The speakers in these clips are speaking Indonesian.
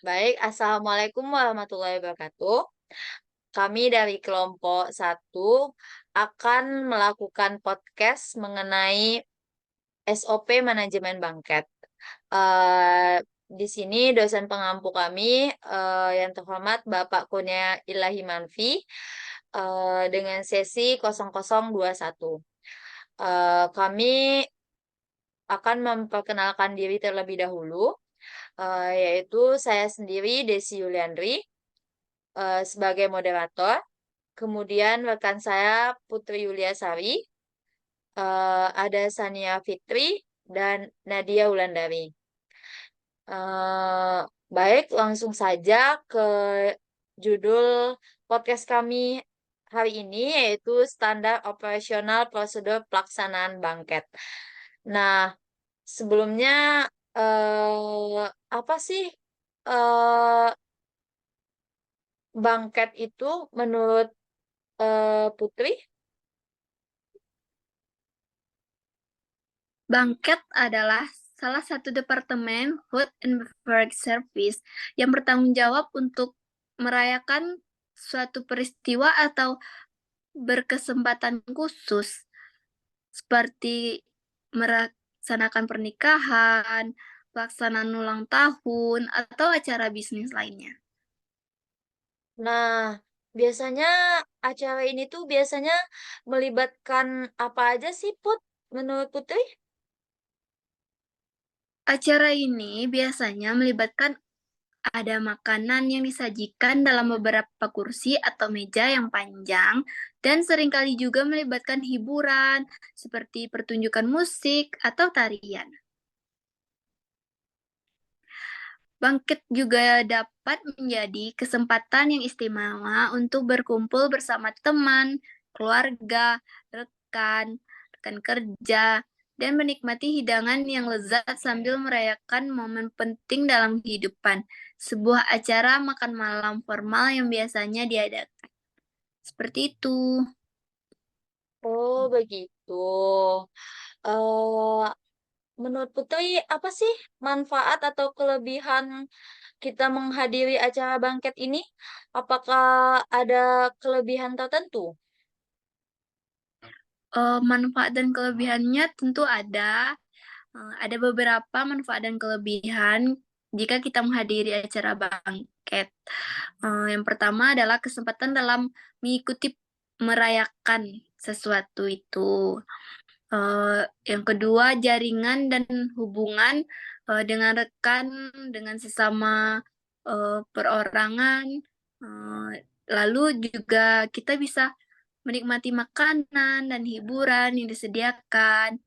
Baik, Assalamualaikum warahmatullahi wabarakatuh. Kami dari kelompok satu akan melakukan podcast mengenai SOP manajemen bangket. Di sini dosen pengampu kami, yang terhormat Bapak Kurnia Ilahi Manfi, dengan sesi 0021. Kami akan memperkenalkan diri terlebih dahulu, yaitu saya sendiri Desi Yuliandri, sebagai moderator, kemudian rekan saya Putri Yuliasari, ada Sania Fitri, dan Nadia Wulandari. Eee, Baik, langsung saja ke judul podcast kami hari ini, yaitu Standar Operasional Prosedur Pelaksanaan Bangket. Nah, sebelumnya, apa sih, eee, bangket itu menurut, Putri? Bangket adalah salah satu departemen Food and Beverage Service yang bertanggung jawab untuk merayakan suatu peristiwa atau berkesempatan khusus, seperti melaksanakan pernikahan, pelaksanaan ulang tahun, atau acara bisnis lainnya. Nah, biasanya acara ini tuh biasanya melibatkan apa aja sih, Put, menurut Putri? Acara ini biasanya melibatkan ada makanan yang disajikan dalam beberapa kursi atau meja yang panjang, dan seringkali juga melibatkan hiburan seperti pertunjukan musik atau tarian. Bangkit juga dapat menjadi kesempatan yang istimewa untuk berkumpul bersama teman, keluarga, rekan kerja, dan menikmati hidangan yang lezat sambil merayakan momen penting dalam kehidupan. Sebuah acara makan malam formal yang biasanya diadakan. Seperti itu. Oh, begitu. Eh, Menurut Putri, apa sih manfaat atau kelebihan kita menghadiri acara bangket ini? Apakah ada kelebihan tertentu? Manfaat dan kelebihannya tentu ada. Ada beberapa manfaat dan kelebihan jika kita menghadiri acara bangket. Yang pertama adalah kesempatan dalam mengikuti merayakan sesuatu itu. Yang kedua, jaringan dan hubungan dengan rekan, dengan sesama perorangan. Eh, Lalu juga kita bisa menikmati makanan dan hiburan yang disediakan.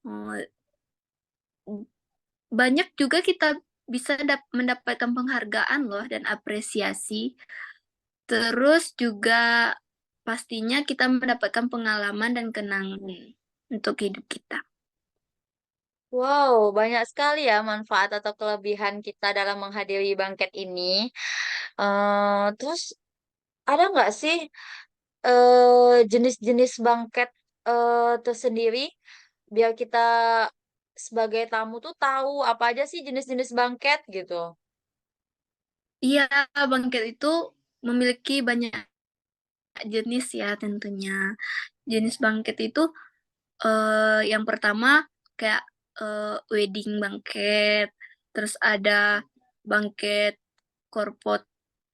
Eh, Banyak juga kita bisa mendapatkan penghargaan loh dan apresiasi. Terus juga pastinya kita mendapatkan pengalaman dan kenangan untuk hidup kita. Wow, banyak sekali ya manfaat atau kelebihan kita dalam menghadiri bangket ini. Terus ada nggak sih jenis-jenis bangket tersendiri biar kita sebagai tamu tuh tahu apa aja sih jenis-jenis bangket gitu. Iya, bangkit itu memiliki banyak jenis ya tentunya. Jenis bangkit itu yang pertama kayak wedding bangket, terus ada bangket korpot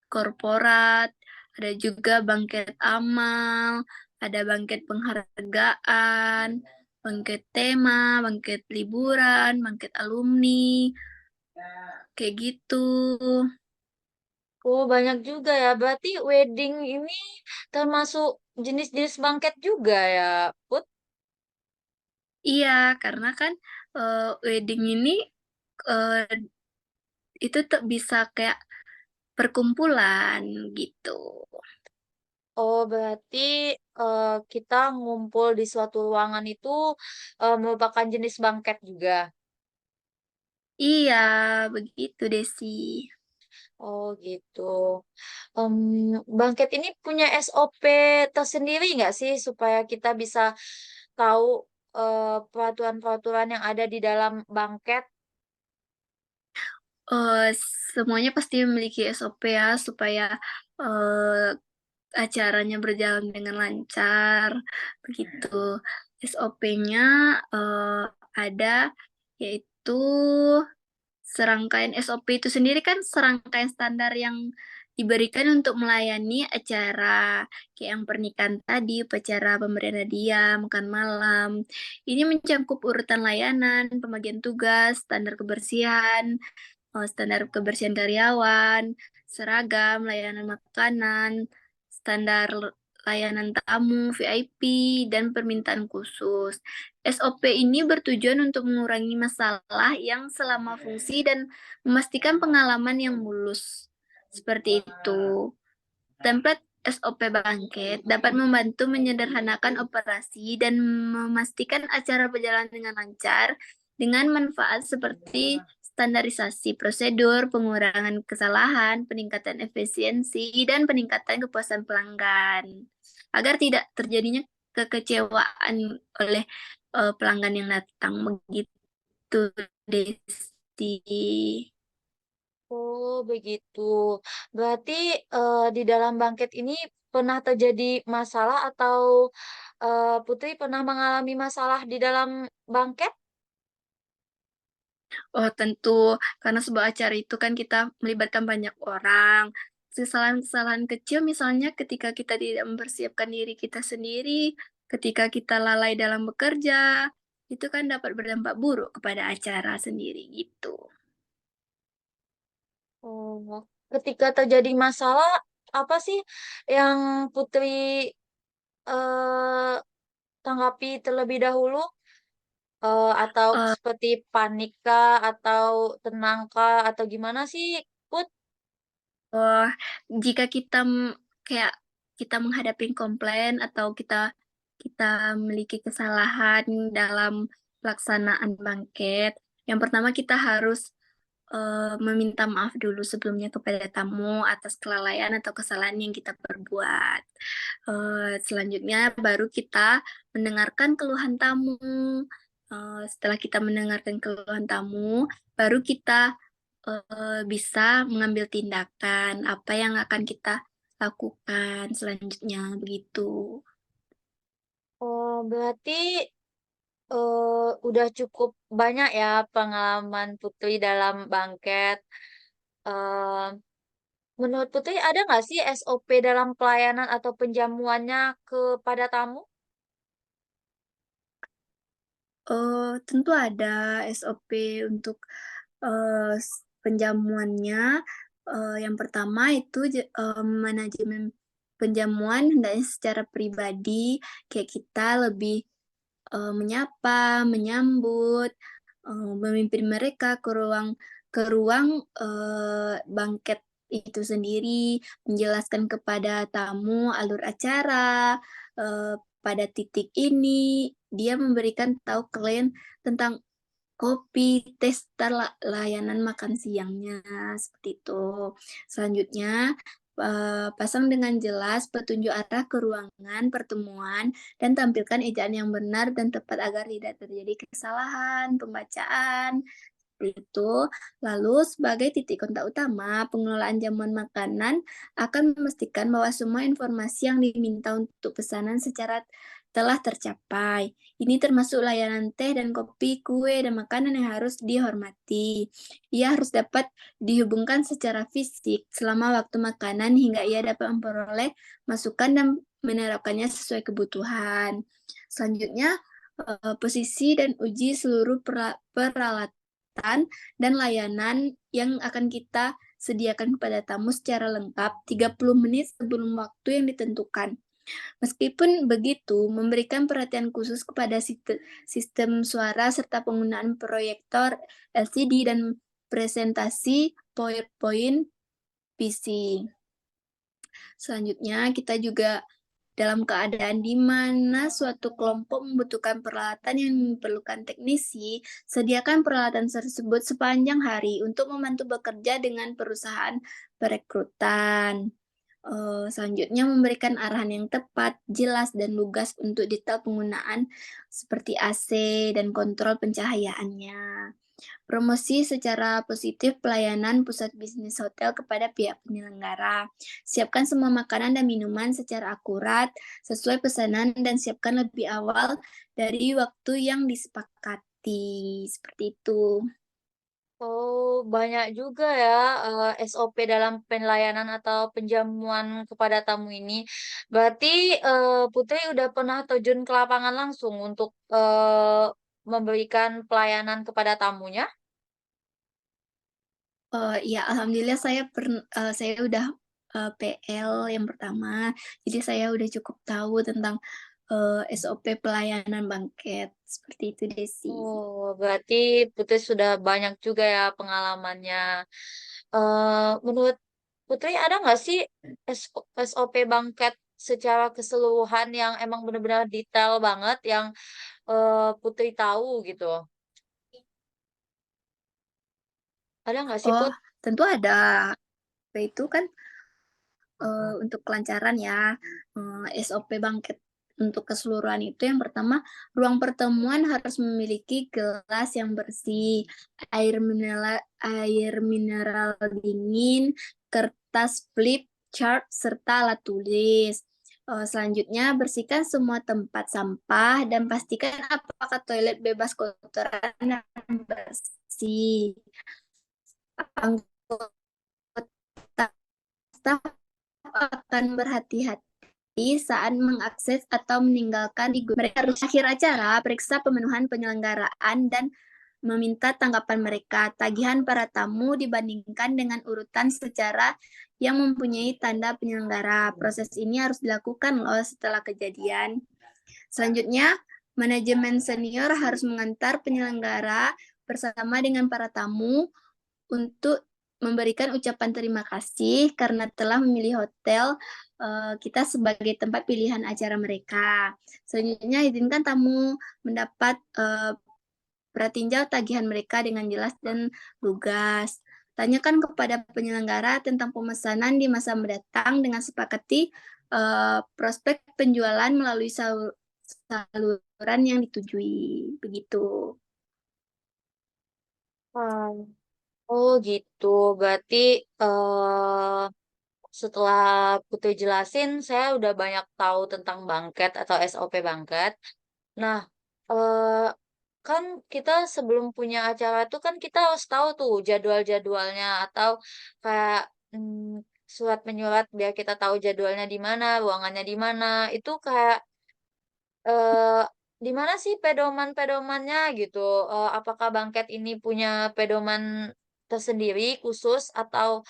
korporat, ada juga bangket amal, ada bangket penghargaan, bangket tema, bangket liburan, bangket alumni, kayak gitu. Oh, banyak juga ya. Berarti wedding ini termasuk jenis-jenis bangket juga ya, Put? Iya, karena kan wedding ini eh, itu tuh bisa kayak perkumpulan gitu. Oh, berarti kita ngumpul di suatu ruangan itu merupakan jenis bangket juga. Iya, begitu Desi. Oh, gitu. Em, Bangket ini punya SOP tersendiri nggak sih supaya kita bisa tahu peraturan-peraturan yang ada di dalam bangket? semuanya pasti memiliki SOP ya, supaya eh, acaranya berjalan dengan lancar, begitu. SOP-nya ada, yaitu serangkaian SOP itu sendiri kan serangkaian standar yang diberikan untuk melayani acara kayak yang pernikahan tadi, upacara pemberian hadiah, makan malam. Ini mencakup urutan layanan, pembagian tugas, standar kebersihan karyawan, seragam, layanan makanan, standar layanan tamu, VIP, dan permintaan khusus. SOP ini bertujuan untuk mengurangi masalah yang selama fungsi dan memastikan pengalaman yang mulus. Seperti itu. Template SOP bangkit dapat membantu menyederhanakan operasi dan memastikan acara berjalan dengan lancar dengan manfaat seperti standarisasi prosedur, pengurangan kesalahan, peningkatan efisiensi, dan peningkatan kepuasan pelanggan. Agar tidak terjadinya kekecewaan oleh pelanggan yang datang. Begitu, Desti. Oh, begitu. Berarti di dalam bangket ini pernah terjadi masalah atau Putri pernah mengalami masalah di dalam bangket? Oh, tentu. Karena sebuah acara itu kan kita melibatkan banyak orang. Kesalahan-kesalahan kecil misalnya ketika kita tidak mempersiapkan diri kita sendiri, ketika kita lalai dalam bekerja, itu kan dapat berdampak buruk kepada acara sendiri gitu. Oh, ketika terjadi masalah, apa sih yang Putri eh, tanggapi terlebih dahulu? Atau Eh, seperti panik kah, atau tenang kah, atau gimana sih, Put? oh, jika kita kayak kita menghadapi komplain atau kita kita memiliki kesalahan dalam pelaksanaan bangket, yang pertama kita harus meminta maaf dulu sebelumnya kepada tamu atas kelalaian atau kesalahan yang kita perbuat. Selanjutnya baru kita mendengarkan keluhan tamu. Setelah kita mendengarkan keluhan tamu, baru kita bisa mengambil tindakan apa yang akan kita lakukan selanjutnya begitu. Oh, berarti udah cukup banyak ya pengalaman Putri dalam bangket. Eh, Menurut Putri ada nggak sih SOP dalam pelayanan atau penjamuannya kepada tamu? Tentu ada SOP untuk penjamuannya. Yang pertama itu manajemen penjamuan hendaknya secara pribadi, kayak kita lebih menyapa, menyambut, memimpin mereka ke ruang bangket itu sendiri, menjelaskan kepada tamu alur acara, pada titik ini dia memberikan tahu klien tentang kopi, tes, layanan makan siangnya, seperti itu. Selanjutnya, pasang dengan jelas petunjuk arah ke ruangan pertemuan dan tampilkan ejaan yang benar dan tepat agar tidak terjadi kesalahan pembacaan. Itu, lalu sebagai titik kontak utama, pengelolaan jamuan makanan akan memastikan bahwa semua informasi yang diminta untuk pesanan secara telah tercapai. Ini termasuk layanan teh dan kopi, kue, dan makanan yang harus dihormati. Ia harus dapat dihubungkan secara fisik selama waktu makanan hingga ia dapat memperoleh masukan dan menerapkannya sesuai kebutuhan. Selanjutnya, posisi dan uji seluruh peralatan dan layanan yang akan kita sediakan kepada tamu secara lengkap 30 menit sebelum waktu yang ditentukan. Meskipun begitu, memberikan perhatian khusus kepada sistem suara serta penggunaan proyektor LCD dan presentasi PowerPoint PC. Selanjutnya, kita juga dalam keadaan di mana suatu kelompok membutuhkan peralatan yang memerlukan teknisi, sediakan peralatan tersebut sepanjang hari untuk membantu bekerja dengan perusahaan perekrutan. Selanjutnya, memberikan arahan yang tepat, jelas, dan lugas untuk detail penggunaan seperti AC dan kontrol pencahayaannya. Promosi secara positif pelayanan pusat bisnis hotel kepada pihak penyelenggara. Siapkan semua makanan dan minuman secara akurat, sesuai pesanan dan siapkan lebih awal dari waktu yang disepakati. Seperti itu. Oh, banyak juga ya SOP dalam pelayanan atau penjamuan kepada tamu ini. Berarti Putri udah pernah terjun ke lapangan langsung untuk memberikan pelayanan kepada tamunya? Iya, alhamdulillah saya udah, PL yang pertama, jadi saya udah cukup tahu tentang, SOP pelayanan bangket, seperti itu, Desi. Oh, berarti Putri sudah banyak juga ya pengalamannya. Menurut Putri ada nggak sih SOP bangket secara keseluruhan yang emang benar-benar detail banget yang Putri tahu gitu? Ada nggak sih Oh, Put? tentu ada. Itu kan, untuk kelancaran ya, SOP bangket untuk keseluruhan itu yang pertama, ruang pertemuan harus memiliki gelas yang bersih, air mineral dingin, kertas flip chart, serta alat tulis. Selanjutnya, bersihkan semua tempat sampah dan pastikan apakah toilet bebas kotoran dan bersih. Anggota staf akan berhati-hati saat mengakses atau meninggalkan di mereka harus akhir acara periksa pemenuhan penyelenggaraan dan meminta tanggapan mereka. Tagihan para tamu dibandingkan dengan urutan secara yang mempunyai tanda penyelenggara. Proses ini harus dilakukan loh setelah kejadian. Selanjutnya, manajemen senior harus mengantar penyelenggara bersama dengan para tamu untuk memberikan ucapan terima kasih karena telah memilih hotel kita sebagai tempat pilihan acara mereka. Selanjutnya, izinkan tamu mendapat pratinjau tagihan mereka dengan jelas dan lugas. Tanyakan kepada penyelenggara tentang pemesanan di masa mendatang dengan sepakati prospek penjualan melalui saluran yang ditujui. Begitu. Hmm. Oh gitu, berarti setelah Putri jelasin, saya udah banyak tahu tentang bangket atau SOP bangket. Nah, eh, kan kita sebelum punya acara itu kan kita harus tahu tuh jadwal-jadwalnya atau kayak surat menyurat biar kita tahu jadwalnya di mana, ruangannya di mana. Itu kayak eh, di mana sih pedoman-pedomannya gitu? Apakah bangket ini punya pedoman tersendiri khusus atau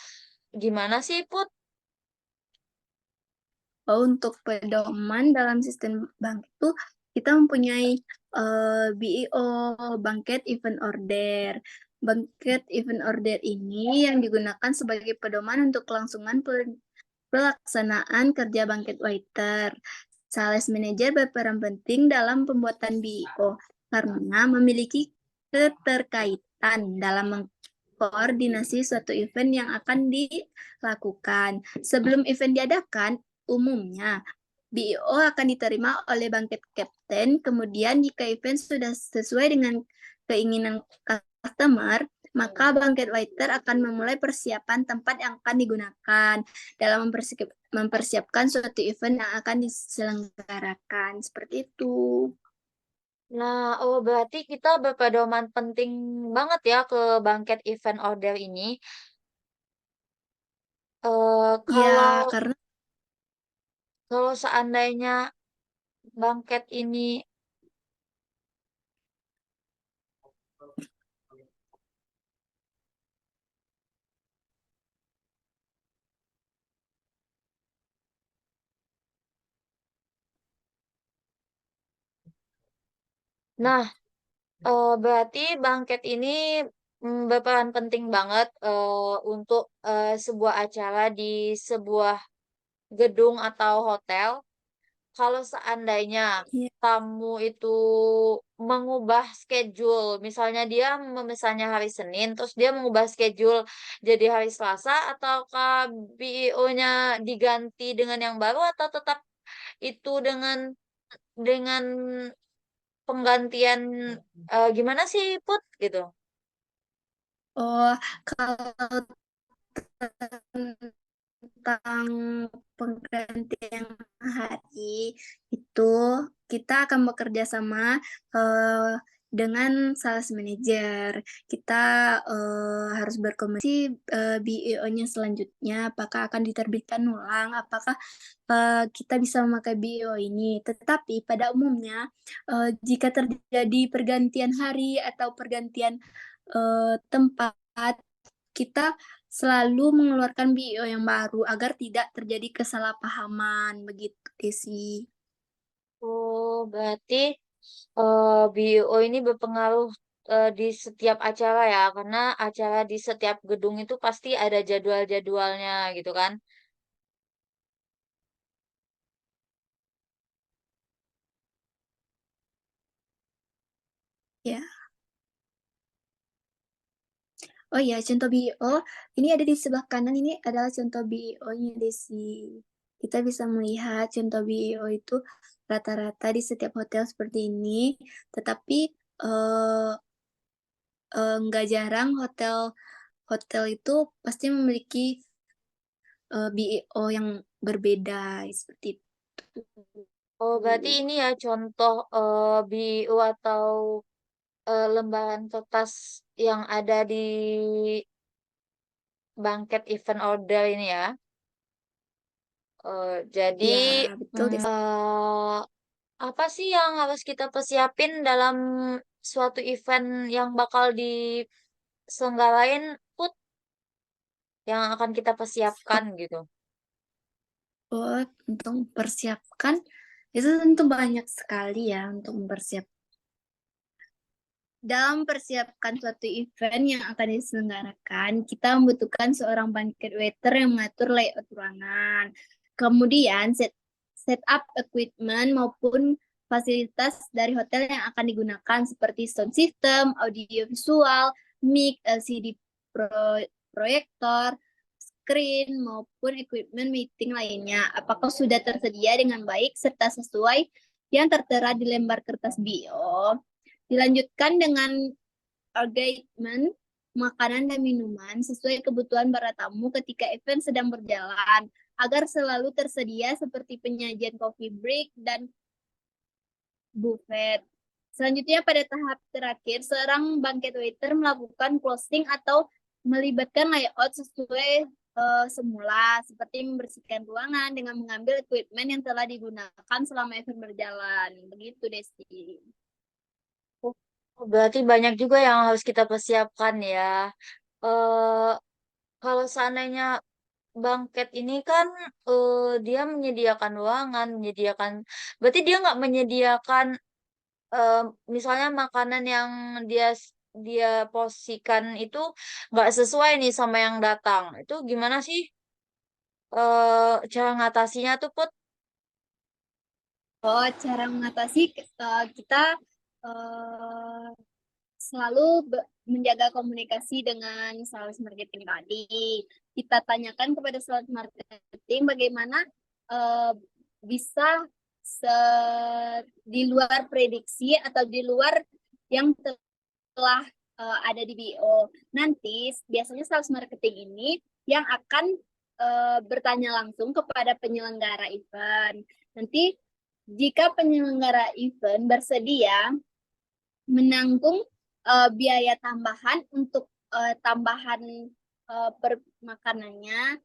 gimana sih Put? Untuk pedoman dalam sistem bank itu kita mempunyai BEO, Banket Event Order. Banket Event Order ini yang digunakan sebagai pedoman untuk kelangsungan pelaksanaan kerja banket waiter. Sales manager berperan penting dalam pembuatan BEO karena memiliki keterkaitan dalam mengkoordinasi suatu event yang akan dilakukan. Sebelum event diadakan, umumnya BEO akan diterima oleh bangket captain, kemudian jika event sudah sesuai dengan keinginan customer, maka bangket waiter akan memulai persiapan tempat yang akan digunakan dalam mempersiapkan suatu event yang akan diselenggarakan. Seperti itu. Nah, oh berarti kita berpedoman penting banget ya ke bangket event order ini. Ya, Kalau karena kalau seandainya bangket ini, nah berarti bangket ini berperan penting banget untuk sebuah acara di sebuah gedung atau hotel. Kalau seandainya ya, tamu itu mengubah schedule, misalnya dia memesannya hari Senin, terus dia mengubah schedule jadi hari Selasa, ataukah BEO-nya diganti dengan yang baru atau tetap itu dengan penggantian gimana sih Put gitu? Oh, kalau tentang penggantian hari itu kita akan bekerja sama dengan sales manager. Kita harus berkomunikasi BEO-nya selanjutnya, apakah akan diterbitkan ulang, apakah kita bisa memakai BEO ini. Tetapi pada umumnya jika terjadi pergantian hari atau pergantian tempat, kita selalu mengeluarkan BIO yang baru agar tidak terjadi kesalahpahaman begitu Desi. Oh, berarti BO ini berpengaruh di setiap acara ya, karena acara di setiap gedung itu pasti ada jadwal-jadwalnya gitu kan? Ya. Oh ya, contoh BIO ini ada di sebelah kanan, ini adalah contoh BIO-nya Desi. Kita bisa melihat contoh BIO itu rata-rata di setiap hotel seperti ini, tetapi eh, nggak jarang hotel hotel itu pasti memiliki BIO yang berbeda seperti itu. Oh, berarti ini ya contoh BO atau lembaran kertas yang ada di bangket event order ini ya. Jadi Ya, betul Desi. apa sih yang harus kita persiapin dalam suatu event yang bakal diselenggarain Put, yang akan kita persiapkan gitu. Oh, untuk mempersiapkan itu tentu banyak sekali ya untuk mempersiapkan. Dalam persiapkan suatu event yang akan diselenggarakan, kita membutuhkan seorang banquet waiter yang mengatur layout ruangan. Kemudian setup equipment maupun fasilitas dari hotel yang akan digunakan seperti sound system, audio visual, mic, LCD proyektor, screen maupun equipment meeting lainnya. Apakah sudah tersedia dengan baik serta sesuai yang tertera di lembar kertas bio? Dilanjutkan dengan engagement makanan dan minuman sesuai kebutuhan para tamu ketika event sedang berjalan agar selalu tersedia seperti penyajian coffee break dan buffet. Selanjutnya pada tahap terakhir, seorang banquet waiter melakukan closing atau melibatkan layout sesuai semula, seperti membersihkan ruangan dengan mengambil equipment yang telah digunakan selama event berjalan. Begitu, Desi. Oh, berarti banyak juga yang harus kita persiapkan ya. eh Kalau seandainya bangket ini kan dia menyediakan ruangan, berarti dia nggak menyediakan eh, misalnya makanan yang dia dia porsikan itu nggak sesuai nih sama yang datang. Itu gimana sih cara ngatasinya tuh Put? Oh, cara mengatasi kita uh, selalu menjaga komunikasi dengan sales marketing tadi. Kita tanyakan kepada sales marketing bagaimana uh, bisa di luar prediksi atau di luar yang telah ada di BO. Nanti biasanya sales marketing ini yang akan bertanya langsung kepada penyelenggara event. Nanti jika penyelenggara event bersedia menanggung biaya tambahan untuk tambahan per makanannya,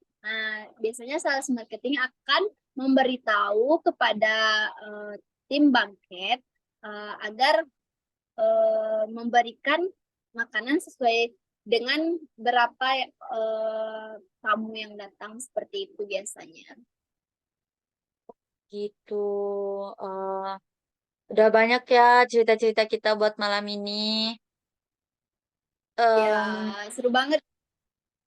biasanya sales marketing akan memberitahu kepada tim banket agar memberikan makanan sesuai dengan berapa tamu yang datang seperti itu biasanya. Gitu. Eh, udah banyak ya cerita-cerita kita buat malam ini. Ya, eh seru banget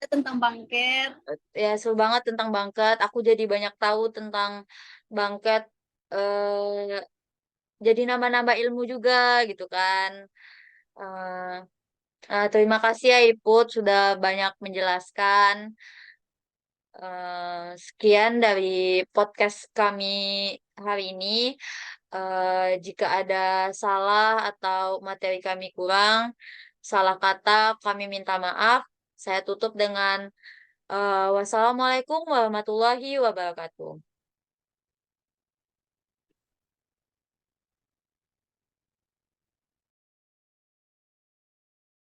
tentang bangket. Ya seru banget tentang bangket. Aku jadi banyak tahu tentang bangket. eh jadi nambah-nambah ilmu juga gitu kan. Eh Terima kasih ya Iput sudah banyak menjelaskan. Sekian dari podcast kami hari ini. Jika ada salah atau materi kami kurang, salah kata kami minta maaf. Saya tutup dengan wassalamualaikum warahmatullahi wabarakatuh.